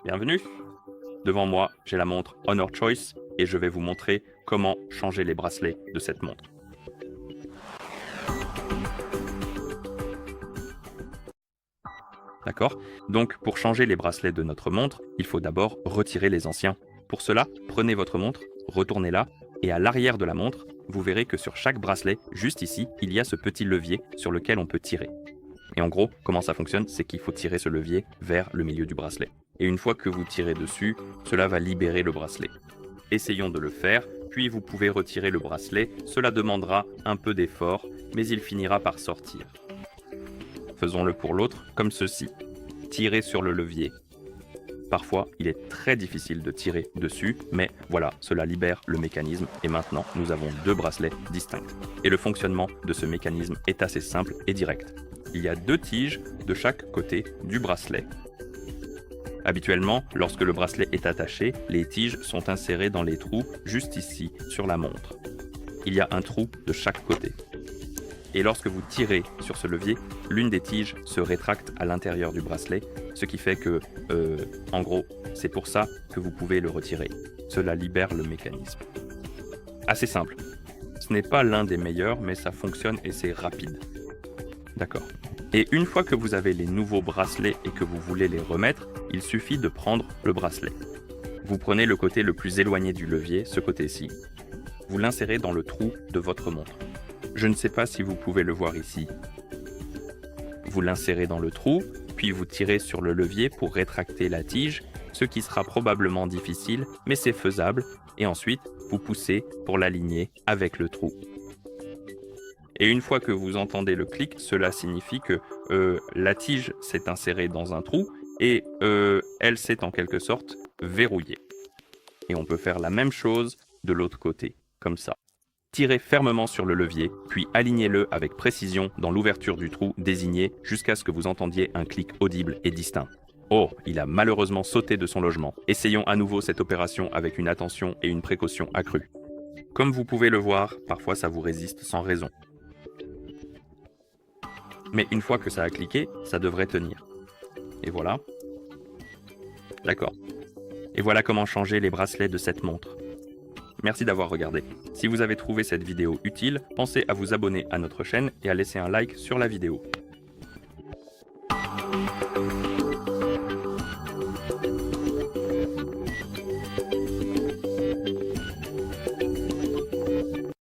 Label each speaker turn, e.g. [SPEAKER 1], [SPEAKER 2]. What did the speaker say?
[SPEAKER 1] Bienvenue! Devant moi, j'ai la montre Honor Choice et je vais vous montrer comment changer les bracelets de cette montre. D'accord? Donc, pour changer les bracelets de notre montre, il faut d'abord retirer les anciens. Pour cela, prenez votre montre, retournez-la, et à l'arrière de la montre, vous verrez que sur chaque bracelet, juste ici, il y a ce petit levier sur lequel on peut tirer. Et en gros, comment ça fonctionne, c'est qu'il faut tirer ce levier vers le milieu du bracelet. Et une fois que vous tirez dessus, cela va libérer le bracelet. Essayons de le faire, puis vous pouvez retirer le bracelet. Cela demandera un peu d'effort, mais il finira par sortir. Faisons-le pour l'autre, comme ceci. Tirez sur le levier. Parfois, il est très difficile de tirer dessus, mais voilà, cela libère le mécanisme et maintenant, nous avons deux bracelets distincts. Et le fonctionnement de ce mécanisme est assez simple et direct. Il y a deux tiges de chaque côté du bracelet. Habituellement, lorsque le bracelet est attaché, les tiges sont insérées dans les trous juste ici, sur la montre. Il y a un trou de chaque côté. Et lorsque vous tirez sur ce levier, l'une des tiges se rétracte à l'intérieur du bracelet, ce qui fait que, en gros, c'est pour ça que vous pouvez le retirer. Cela libère le mécanisme. Assez simple. Ce n'est pas l'un des meilleurs, mais ça fonctionne et c'est rapide. D'accord. Et une fois que vous avez les nouveaux bracelets et que vous voulez les remettre, il suffit de prendre le bracelet. Vous prenez le côté le plus éloigné du levier, ce côté-ci. Vous l'insérez dans le trou de votre montre. Je ne sais pas si vous pouvez le voir ici. Vous l'insérez dans le trou, puis vous tirez sur le levier pour rétracter la tige, ce qui sera probablement difficile, mais c'est faisable, et ensuite, vous poussez pour l'aligner avec le trou. Et une fois que vous entendez le clic, cela signifie que la tige s'est insérée dans un trou et elle s'est en quelque sorte verrouillée. Et on peut faire la même chose de l'autre côté, comme ça. Tirez fermement sur le levier, puis alignez-le avec précision dans l'ouverture du trou désigné jusqu'à ce que vous entendiez un clic audible et distinct. Oh, il a malheureusement sauté de son logement. Essayons à nouveau cette opération avec une attention et une précaution accrues. Comme vous pouvez le voir, parfois ça vous résiste sans raison. Mais une fois que ça a cliqué, ça devrait tenir. Et voilà. D'accord. Et voilà comment changer les bracelets de cette montre. Merci d'avoir regardé. Si vous avez trouvé cette vidéo utile, pensez à vous abonner à notre chaîne et à laisser un like sur la vidéo.